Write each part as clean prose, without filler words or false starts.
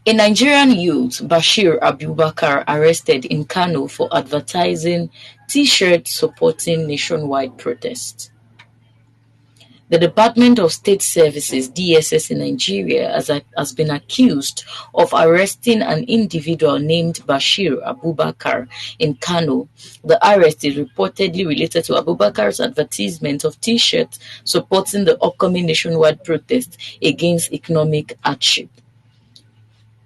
A Nigerian youth, Bashir Abubakar, arrested in Kano for advertising T-shirts supporting nationwide protest. The Department of State Services (DSS) in Nigeria has been accused of arresting an individual named Bashir Abubakar in Kano. The arrest is reportedly related to Abubakar's advertisement of T-shirts supporting the upcoming nationwide protest against economic hardship.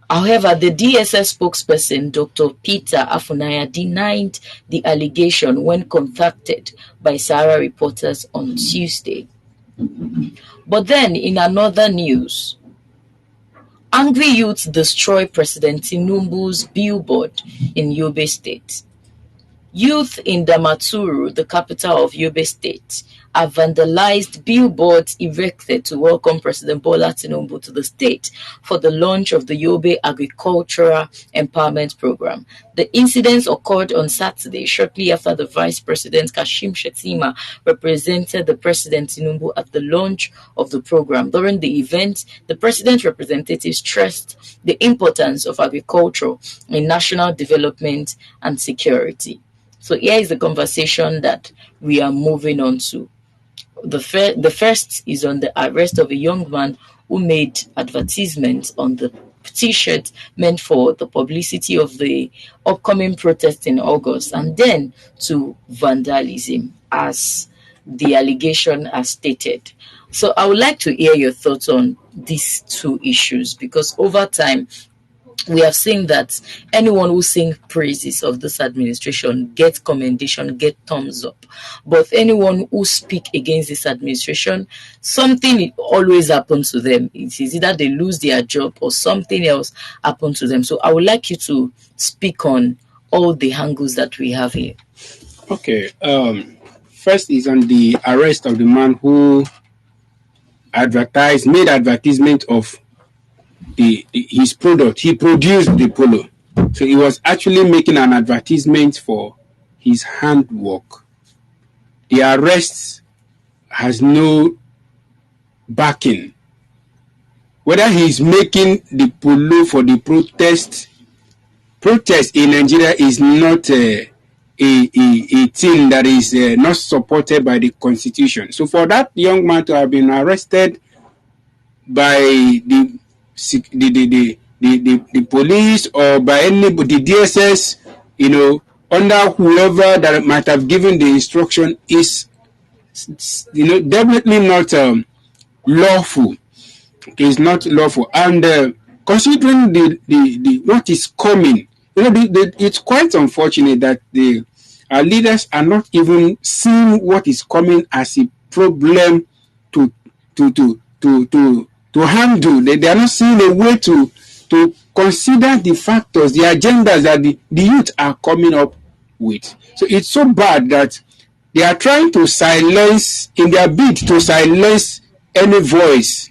However, the DSS spokesperson, Dr. Peter Afunaya, denied the allegation when contacted by Sahara reporters on Tuesday. But then, in another news, angry youths destroy President Tinubu's billboard in Yobe State. Youth in Damaturu, the capital of Yobe State, have vandalized billboards erected to welcome President Bola Tinubu to the state for the launch of the Yobe Agricultural Empowerment Program. The incidents occurred on Saturday, shortly after the Vice President Kashim Shettima represented the President Tinubu at the launch of the program. During the event, the President's representative stressed the importance of agriculture in national development and security. So here is the conversation that we are moving on to. The first is on the arrest of a young man who made advertisements on the T-shirt meant for the publicity of the upcoming protest in August, and then to vandalism, as the allegation has stated. So I would like to hear your thoughts on these two issues, because over time, we have seen that anyone who sings praises of this administration gets commendation, gets thumbs up. But anyone who speaks against this administration, something always happens to them. It is either they lose their job or something else happens to them. So I would like you to speak on all the angles that we have here. Okay. First is on the arrest of the man who made advertisement of his product. He produced the polo. So he was actually making an advertisement for his handwork. The arrest has no backing. Whether he's making the polo for the protest in Nigeria is not a thing that is not supported by the Constitution. So for that young man to have been arrested by the police or by anybody, the DSS, under whoever that might have given the instruction is, definitely not lawful. It's not lawful. And considering the what is coming, it's quite unfortunate that our leaders are not even seeing what is coming as a problem to handle. They are not seeing a way to consider the factors, the agendas that the youth are coming up with. So it's so bad that they are trying to silence, in their bid to silence any voice,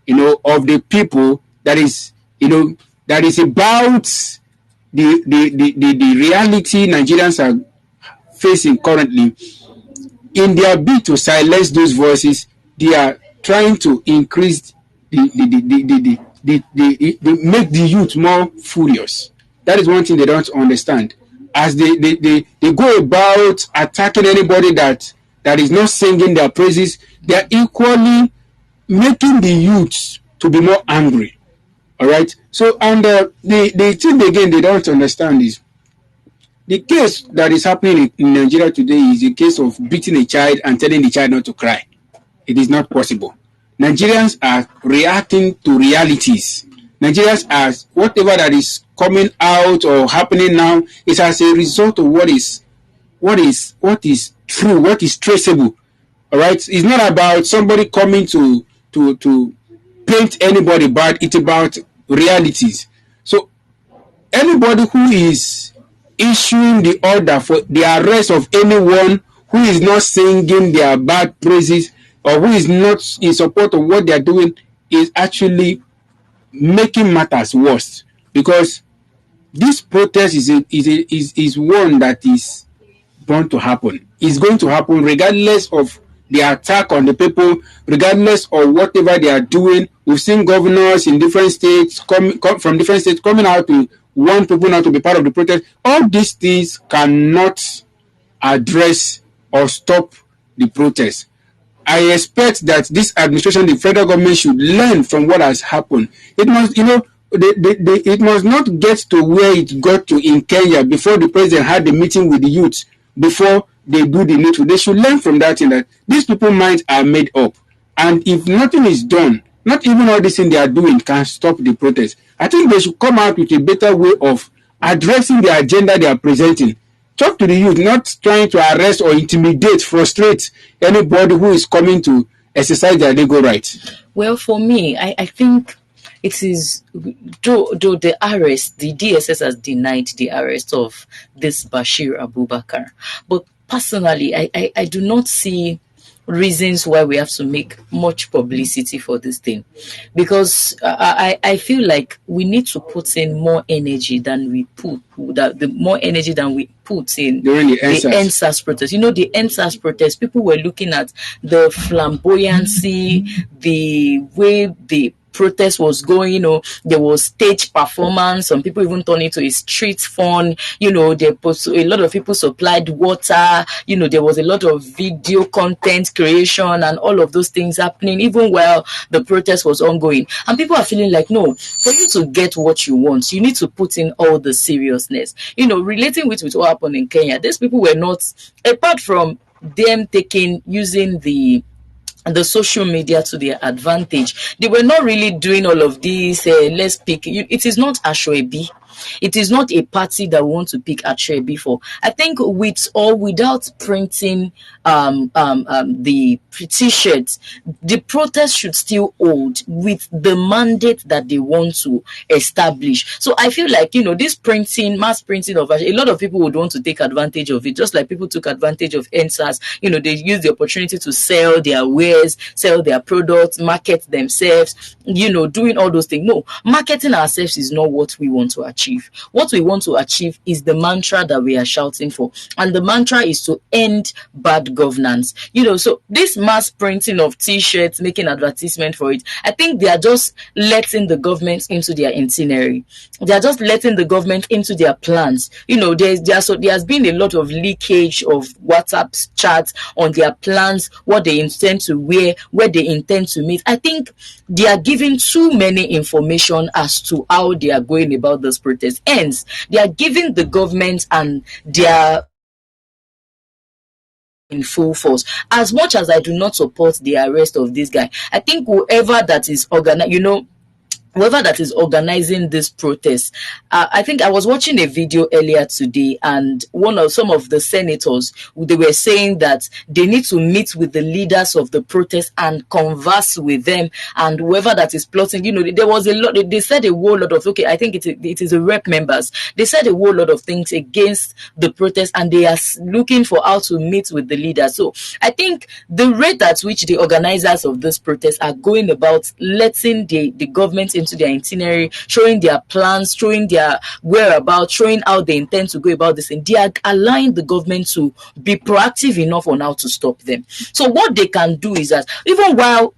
of the people that is about the reality Nigerians are facing currently. In their bid to silence those voices, they are trying to increase they make the youth more furious. That is one thing they don't understand. As they go about attacking anybody that is not singing their praises, they are equally making the youths to be more angry. All right. So, and the thing again they don't understand is the case that is happening in Nigeria today is a case of beating a child and telling the child not to cry. It is not possible. Nigerians are reacting to realities. Nigerians are, whatever that is coming out or happening now is as a result of what is true, what is traceable. All right. It's not about somebody coming to paint anybody bad. It's about realities. So anybody who is issuing the order for the arrest of anyone who is not singing their bad praises or who is not in support of what they are doing is actually making matters worse, because this protest is one that is bound to happen. It's going to happen regardless of the attack on the people, regardless of whatever they are doing. We've seen governors in different states from different states coming out to warn people not to be part of the protest. All these things cannot address or stop the protest. I expect that this administration, the federal government, should learn from what has happened. It must, it must not get to where it got to in Kenya before the president had the meeting with the youth, before they do the needful. They should learn from that thing, that these people's minds are made up. And if nothing is done, not even all this thing they are doing can stop the protest. I think they should come out with a better way of addressing the agenda they are presenting. Talk to the youth, not trying to arrest or intimidate, frustrate anybody who is coming to exercise their legal rights. Well, for me, I think it is, though the arrest, the DSS has denied the arrest of this Bashir Abubakar. But personally, I do not see reasons why we have to make much publicity for this thing, because I feel like we need to put in more energy than we put the more energy than we put in during the NSAS protest. The NSAS protest, people were looking at the flamboyancy, the way the protest was going. There was stage performance. Some people even turned into a street fun. A lot of people supplied water. There was a lot of video content creation and all of those things happening even while the protest was ongoing. And people are feeling like, no, for you to get what you want, you need to put in all the seriousness. Relating with what happened in Kenya, these people were not, apart from them using the social media to their advantage, they were not really doing all of this. Let's pick. It is not Asoebi. It is not a party that we want to pick Asoebi for. I think with or without printing the T-shirts, the protest should still hold with the mandate that they want to establish. So I feel like, this mass printing of a lot of people would want to take advantage of it, just like people took advantage of NSAS. They use the opportunity to sell their wares, sell their products, market themselves, doing all those things. No, marketing ourselves is not what we want to achieve. What we want to achieve is the mantra that we are shouting for. And the mantra is to end bad governance. So this mass printing of T-shirts, making advertisement for it, I think they are just letting the government into their itinerary. They are just letting the government into their plans. There has been a lot of leakage of WhatsApp chats on their plans, what they intend to wear, where they intend to meet. I think they are giving too many information as to how they are going about this protest. Hence, they are giving the government and their in full force. As much as I do not support the arrest of this guy, I think whoever that is organizing this protest, I think I was watching a video earlier today, and some of the senators, they were saying that they need to meet with the leaders of the protest and converse with them, and whoever that is plotting, there was a lot. They said a whole lot of, I think it is the rep members. They said a whole lot of things against the protest, and they are looking for how to meet with the leaders. So I think the rate at which the organizers of this protest are going about letting the government into their itinerary, showing their plans, showing their whereabouts, showing how they intend to go about this, and they are allowing the government to be proactive enough on how to stop them. So what they can do is that even while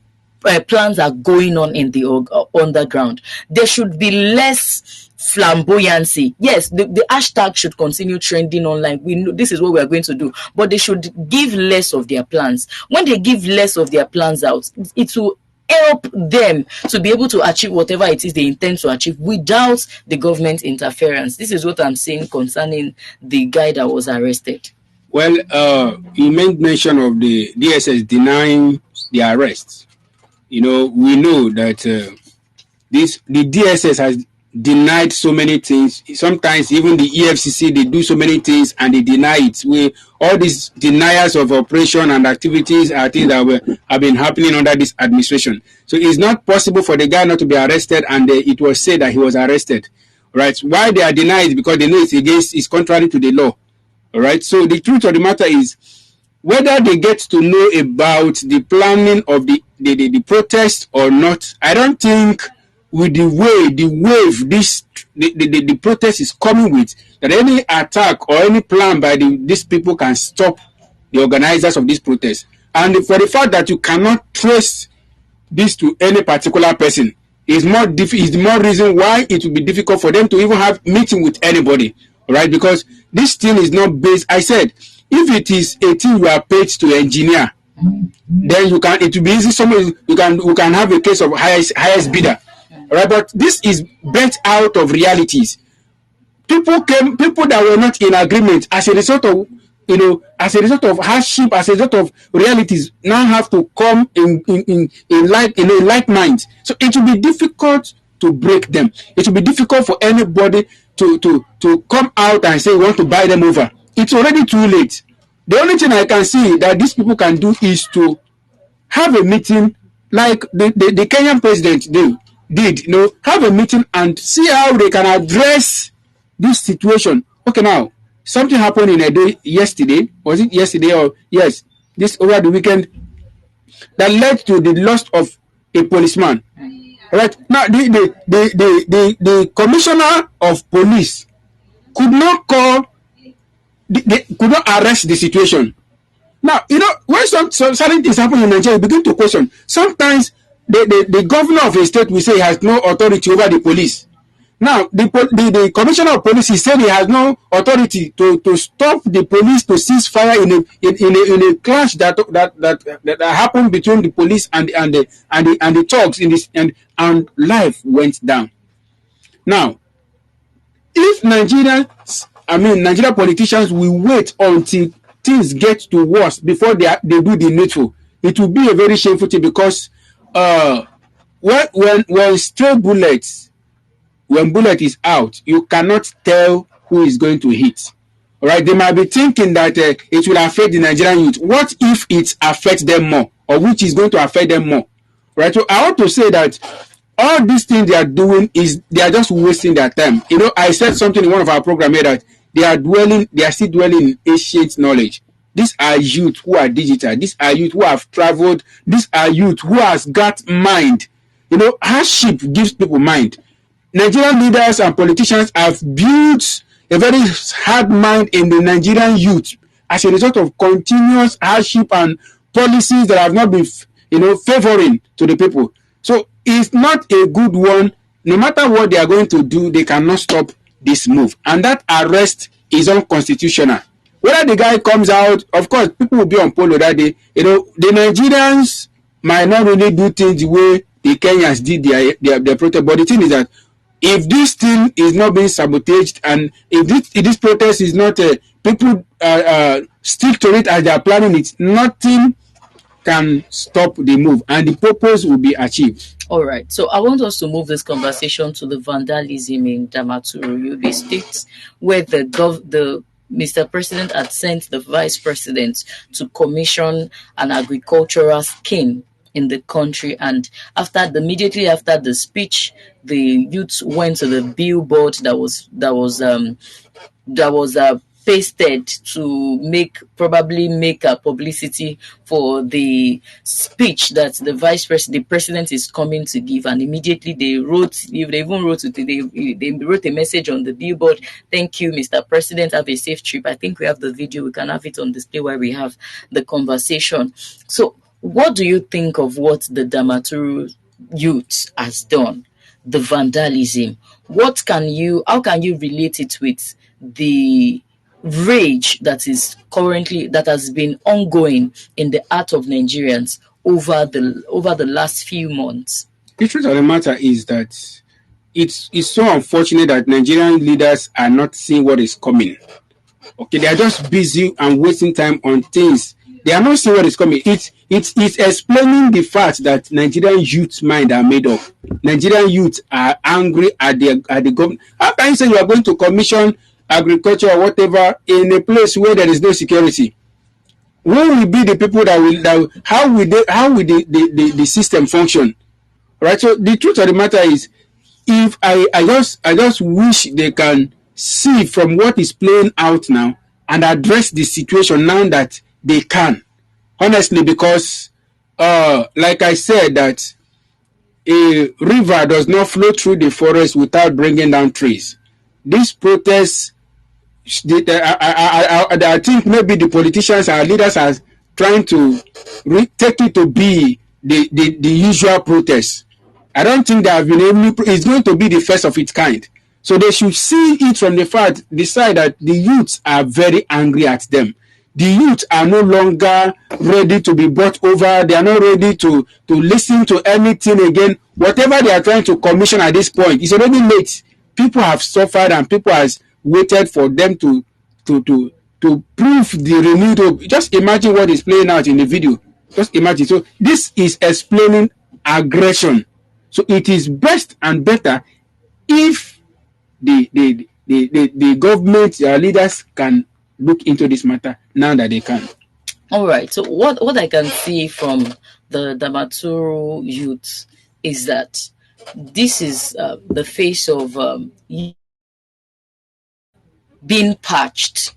plans are going on in the underground, there should be less flamboyancy. Yes, the hashtag should continue trending online. We know this is what we are going to do, but they should give less of their plans. When they give less of their plans out, it will help them to be able to achieve whatever it is they intend to achieve without the government interference. This is what I'm saying concerning the guy that was arrested. Well, you made mention of the DSS denying the arrest. We know that the DSS has denied so many things. Sometimes even the EFCC, they do so many things and they deny it. All these deniers of operation and activities are things that have been happening under this administration. So it's not possible for the guy not to be arrested, and it was said that he was arrested. Right? Why they are denied? Because they know it's contrary to the law. All right. So the truth of the matter is, whether they get to know about the planning of the protest or not, I don't think with the wave the protest is coming with, that any attack or any plan by these people can stop the organizers of this protest. And for the fact that you cannot trace this to any particular person is more reason why it will be difficult for them to even have meeting with anybody, right? Because this thing is not based. I said, if it is a thing you are paid to engineer, then it will be easy. You can have a case of highest bidder, right? But this is bet out of realities. People that were not in agreement as a result of hardship, as a result of realities, now have to come in like mind. So it will be difficult to break them. It will be difficult for anybody to come out and say we want to buy them over. It's already too late. The only thing I can see that these people can do is to have a meeting like the Kenyan president did, have a meeting and see how they can address this situation. Okay, now something happened in Edo yesterday. Was it yesterday or yes? This over the weekend that led to the loss of a policeman. Right now, the commissioner of police could not they could not arrest the situation. Now, when some certain things happen in Nigeria, you begin to question. Sometimes the governor of a state will say he has no authority over the police. Now, the commissioner of police, he said he has no authority to stop the police to cease fire in a clash that happened between the police and the thugs and life went down. Now, if Nigerian politicians will wait until things get to worse before they do the needful, it will be a very shameful thing because when stray bullets. When bullet is out, you cannot tell who is going to hit. All right, they might be thinking that it will affect the Nigerian youth. What if it affects them more, or which is going to affect them more? Right. So I want to say that all these things they are doing they are just wasting their time. I said something in one of our programs here that they are still dwelling in ancient knowledge. These are youth who are digital. These are youth who have traveled. These are youth who has got mind. Hardship gives people mind. Nigerian leaders and politicians have built a very hard mind in the Nigerian youth as a result of continuous hardship and policies that have not been, favoring to the people. So it's not a good one. No matter what they are going to do, they cannot stop this move. And that arrest is unconstitutional. Whether the guy comes out, of course, people will be on polo that day. The Nigerians might not really do things the way the Kenyans did their protest. But the thing is that if this thing is not being sabotaged and if this protest is not people stick to it as they are planning it, nothing can stop the move and the purpose will be achieved. All right. So I want us to move this conversation to the vandalism in Damaturu, Yobe State, where the Mr. President had sent the Vice President to commission an agricultural scheme in the country, and immediately after the speech, the youths went to the billboard that was pasted to probably make a publicity for the speech that the president is coming to give. And immediately they wrote a message on the billboard. Thank you, Mr. President. Have a safe trip. I think we have the video. We can have it on display while we have the conversation. So what do you think of what the Damaturu youth has done? The vandalism. How can you relate it with the rage that has been ongoing in the heart of Nigerians over the last few months? The truth of the matter is that it's so unfortunate that Nigerian leaders are not seeing what is coming. Okay, they are just busy and wasting time on things. They are not seeing what is coming. It's explaining the fact that Nigerian youth's mind are made up. Nigerian youth are angry at the government. How can you say you are going to commission agriculture or whatever in a place where there is no security? Who will be the people how will the system function? Right? So the truth of the matter is, if I just wish they can see from what is playing out now and address the situation now that they can. Honestly, because like I said, that a river does not flow through the forest without bringing down trees. These protests, I think maybe the politicians, our leaders trying to take it to be the usual protest. I don't think they have been able. It's going to be the first of its kind. So they should see it from the fact, decide that the youths are very angry at them. The youth are no longer ready to be brought over. They are not ready to listen to anything again. Whatever they are trying to commission at this point is already late. People have suffered and people has waited for them to prove the renewed hope. Just imagine what is playing out in the video. Just imagine. So this is explaining aggression. So it is best and better if the government leaders can look into this matter now that they can. All right. So what I can see from the Damaturu youth is that this is the face of being patched.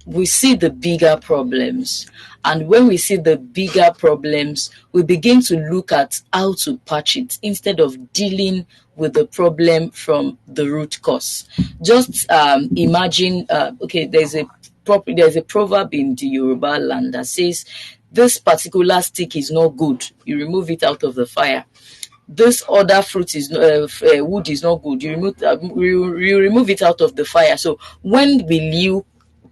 We see the bigger problems. And when we see the bigger problems, we begin to look at how to patch it instead of dealing with the problem from the root cause. Just imagine, there's a proverb in the Yoruba land that says, this particular stick is not good. You remove it out of the fire. This other fruit is wood is not good. You remove it out of the fire. So when will you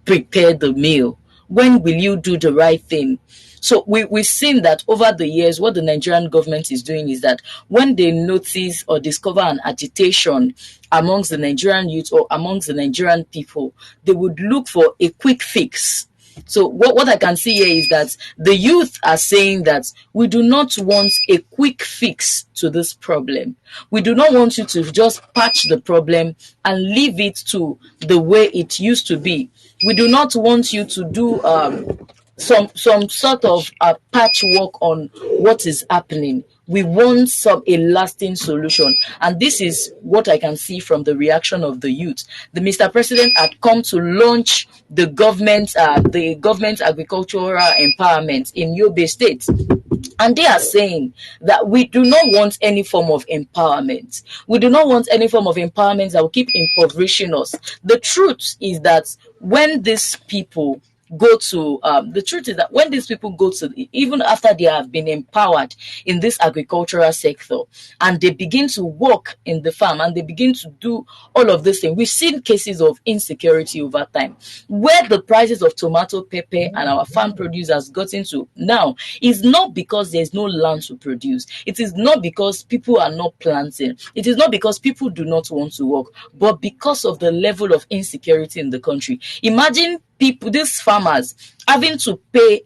prepare the meal? When will you do the right thing? So we've seen that over the years, what the Nigerian government is doing is that when they notice or discover an agitation amongst the Nigerian youth or amongst the Nigerian people, they would look for a quick fix. So what I can see here is that the youth are saying that we do not want a quick fix to this problem. We do not want you to just patch the problem and leave it to the way it used to be. We do not want you to do some sort of patchwork on what is happening. We want a lasting solution. And this is what I can see from the reaction of the youth. The Mr. President had come to launch the government agricultural empowerment in Yobe State. And they are saying that we do not want any form of empowerment. We do not want any form of empowerment that will keep impoverishing us. The truth is that when these people go to even after they have been empowered in this agricultural sector and they begin to work in the farm and they begin to do all of this thing, we've seen cases of insecurity over time where the prices of tomato, pepper and our farm produce has gotten to now is not because there's no land to produce. It is not because people are not planting. It is not because people do not want to work, but because of the level of insecurity in the country. Imagine these farmers having to pay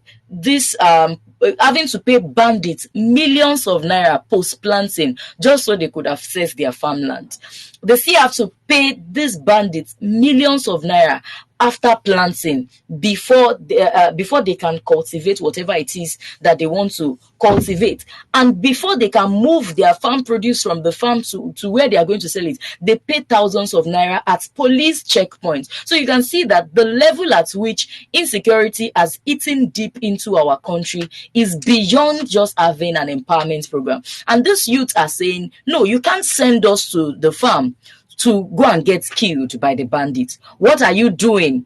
bandits millions of naira post-planting just so they could access their farmland. They still have to pay these bandits millions of naira after planting before they can cultivate whatever it is that they want to cultivate. And before they can move their farm produce from the farm to where they are going to sell it, they pay thousands of naira at police checkpoints. So you can see that the level at which insecurity has eaten deep into our country is beyond just having an empowerment program. And these youths are saying, no, you can't send us to the farm to go and get killed by the bandits. What are you doing?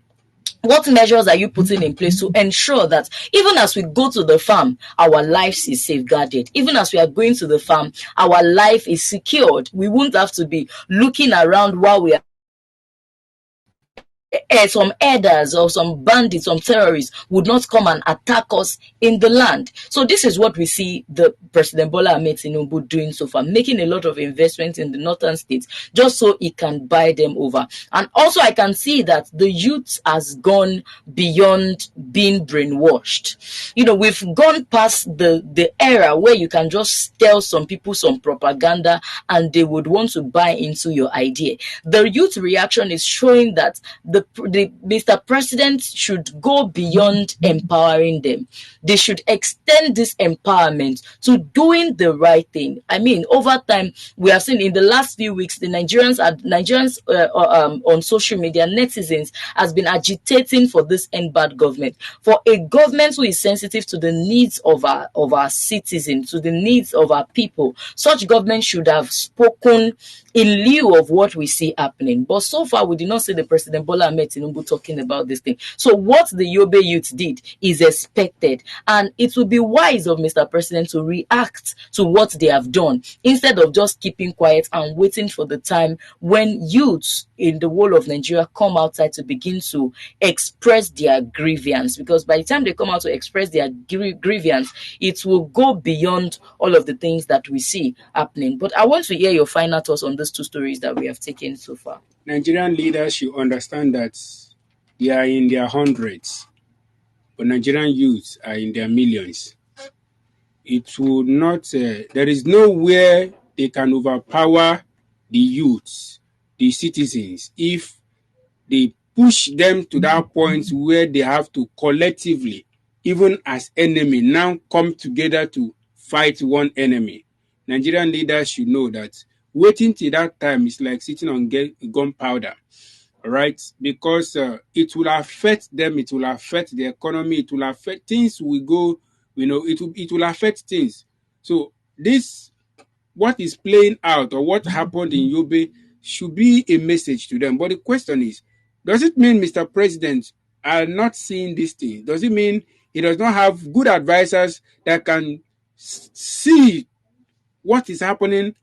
What measures are you putting in place to ensure that even as we go to the farm, our lives is safeguarded? Even as we are going to the farm, our life is secured. We won't have to be looking around while we are some herders or some bandits, some terrorists would not come and attack us in the land. So this is what we see the President Bola Ahmed Tinubu doing so far, making a lot of investments in the northern states just so he can buy them over. And also I can see that the youth has gone beyond being brainwashed. We've gone past the era where you can just tell some people some propaganda and they would want to buy into your idea. The youth reaction is showing that the Mr. President should go beyond empowering them. They should extend this empowerment to doing the right thing. I mean, over time, we have seen in the last few weeks, the Nigerians on social media, netizens, has been agitating for this end bad government, for a government who is sensitive to the needs of our citizens, to the needs of our people. Such government should have spoken in lieu of what we see happening. But so far, we did not see the President Bola Bola Ahmed Tinubu talking about this thing. So what the Yobe youth did is expected, and it would be wise of Mr. President to react to what they have done instead of just keeping quiet and waiting for the time when youths in the whole of Nigeria come outside to begin to express their grievance. Because by the time they come out to express their grievance, it will go beyond all of the things that we see happening. But I want to hear your final thoughts on these two stories that we have taken so far. Nigerian leaders should understand that they are in their hundreds, but Nigerian youths are in their millions. It will not, there is nowhere they can overpower the youths, the citizens, if they push them to that point where they have to collectively, even as enemy, now come together to fight one enemy. Nigerian leaders should know that waiting till that time is like sitting on gunpowder, right? Because it will affect them, it will affect the economy, it will affect things. We go, it will affect things. So this, what is playing out or what happened in Yobe should be a message to them. But the question is, does it mean Mr. President are not seeing this thing? Does it mean he does not have good advisors that can see what is happening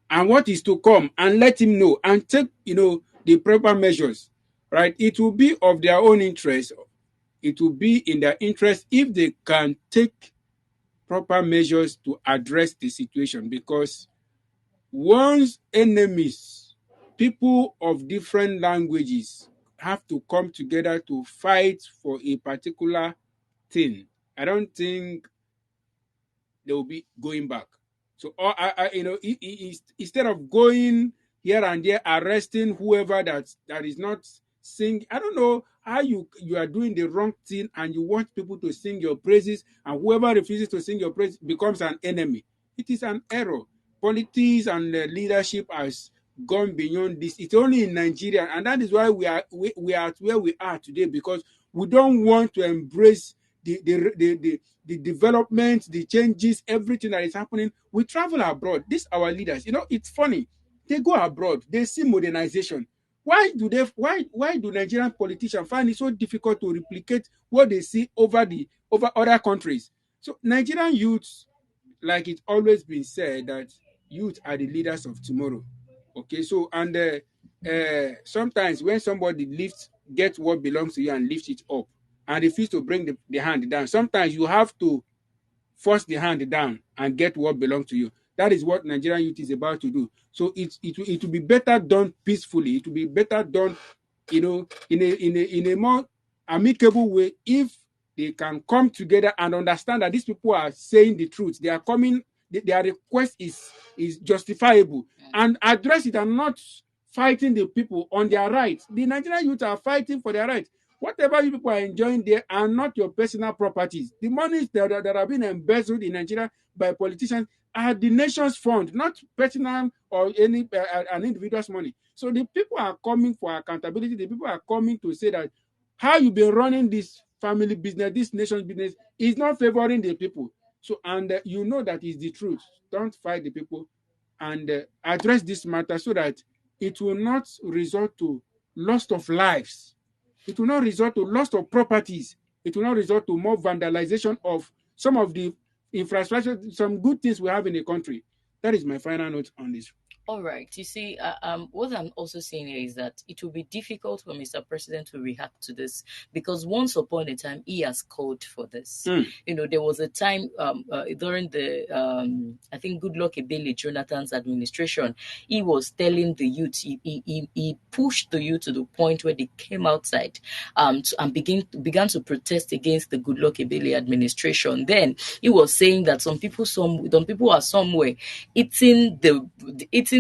and what is to come and let him know and take, the proper measures, right? It will be of their own interest. It will be in their interest if they can take proper measures to address the situation, because once enemies, people of different languages, have to come together to fight for a particular thing, I don't think they will be going back. So, instead of going here and there, arresting whoever that is not sing, I don't know how you are doing the wrong thing and you want people to sing your praises, and whoever refuses to sing your praise becomes an enemy. It is an error. Politics and leadership has gone beyond this. It's only in Nigeria, and that is why we are where we are today, because we don't want to embrace the development, the changes, everything that is happening. We travel abroad. These our leaders. It's funny. They go abroad. They see modernization. Why do Nigerian politicians find it so difficult to replicate what they see over other countries? So Nigerian youths, like it's always been said, that youth are the leaders of tomorrow. Okay, so and sometimes when somebody gets what belongs to you and lifts it up and refuse to bring the hand down, sometimes you have to force the hand down and get what belongs to you. That is what Nigerian youth is about to do. So it will be better done peacefully. It will be better done, in a more amicable way, if they can come together and understand that these people are saying the truth. They are coming. Their request is justifiable, and address it and not fighting the people on their rights. The Nigerian youth are fighting for their rights. Whatever you people are enjoying there are not your personal properties. The monies that are being embezzled in Nigeria by politicians are the nation's fund, not personal or any an individual's money. So the people are coming for accountability. The people are coming to say that how you've been running this family business, this nation's business, is not favoring the people. So, and you know that is the truth. Don't fight the people, and address this matter so that it will not result to loss of lives. It will not result to loss of properties. It will not result to more vandalization of some of the infrastructure, some good things we have in the country. That is my final note on this. All right. You see, what I'm also saying here is that it will be difficult for Mr. President to react to this, because once upon a time he has called for this. There was a time during the I think Goodluck Ebele Jonathan's administration, he was telling the youth, he pushed the youth to the point where they came outside and began to protest against the Goodluck Ebele administration. Then he was saying that some people are somewhere eating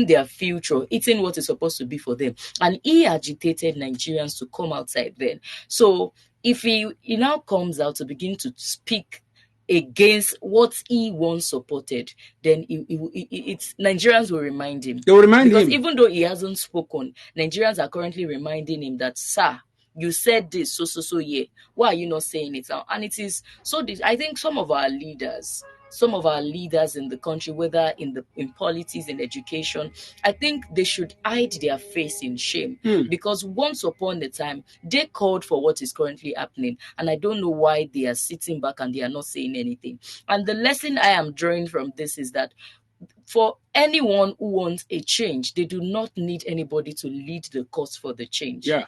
their future, eating what is supposed to be for them. And he agitated Nigerians to come outside then. So if he now comes out to begin to speak against what he once supported, then it's Nigerians will remind him. They will remind him. Because even though he hasn't spoken, Nigerians are currently reminding him that, sir, you said this, so, yeah. Why are you not saying it now? And it is so. I think some of our leaders, some of our leaders in the country, whether in politics, in education, I think they should hide their face in shame, because once upon a time they called for what is currently happening, and I don't know why they are sitting back and they are not saying anything. And the lesson I am drawing from this is that for anyone who wants a change, they do not need anybody to lead the cause for the change. Yeah.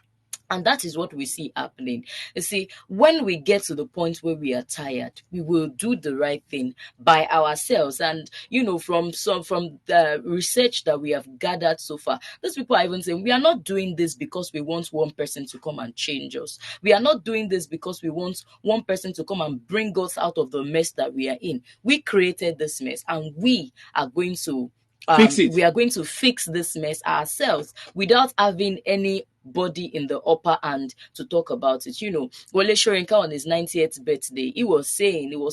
And that is what we see happening. You see, when we get to the point where we are tired, we will do the right thing by ourselves. And, from the research that we have gathered so far, these people are even saying, we are not doing this because we want one person to come and change us. We are not doing this because we want one person to come and bring us out of the mess that we are in. We created this mess, and we are going to Fix it. we are going to fix this mess ourselves without having anybody in the upper hand to talk about it. Wole Soyinka on his 90th birthday, he was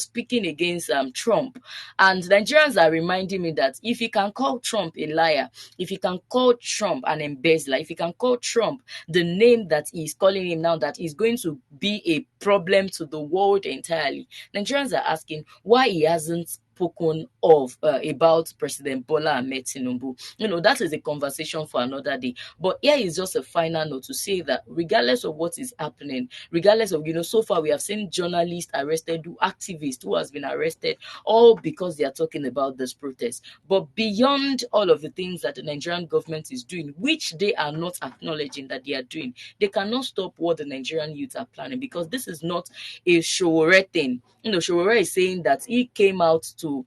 speaking against Trump, and Nigerians are reminding me that if he can call Trump a liar, if he can call Trump an embezzler, if he can call Trump the name that he's calling him now, that is going to be a problem to the world entirely, Nigerians are asking why he hasn't spoken of about President Bola Ahmed Tinubu. That is a conversation for another day. But here is just a final note to say that regardless of what is happening, regardless of, so far we have seen journalists arrested, activists who has been arrested, all because they are talking about this protest. But beyond all of the things that the Nigerian government is doing, which they are not acknowledging that they are doing, they cannot stop what the Nigerian youth are planning, because this is not a Sowore thing. Sowore is saying that he came out to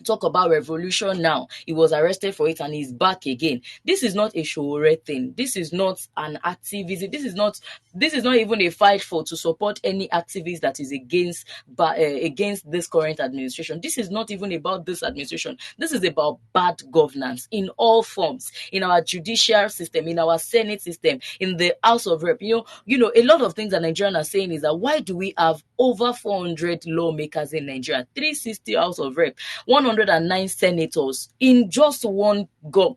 talk about revolution now. He was arrested for it and he's back again. This is not a Sowore thing. This is not an activism. This is not even a fight to support any activist that is against this current administration. This is not even about this administration. This is about bad governance in all forms, in our judicial system, in our Senate system, in the House of Rep. A lot of things that Nigerians are saying is that why do we have over 400 lawmakers in Nigeria, 360 House of Rep, 109 senators in just one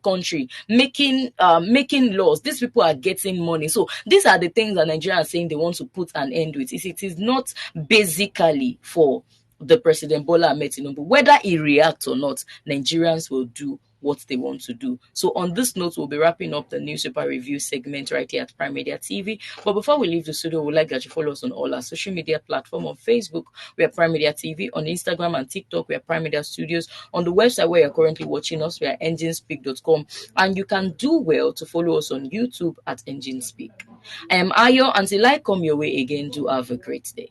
country making laws? These people are getting money. So these are the things that Nigerians are saying they want to put an end with. It is not basically for the President Bola Ahmed Tinubu. Whether he reacts or not, Nigerians will do what they want to do. So on this note, we'll be wrapping up the newspaper review segment right here at Prime Media TV. But before we leave the studio, we'd like that you follow us on all our social media platforms. On Facebook, we are Prime Media TV. On Instagram and TikTok, we are Prime Media Studios. On the website where you're currently watching us, we are enginespeak.com. And you can do well to follow us on YouTube at Enginespeak. I am Ayo. Until I come your way again, do have a great day.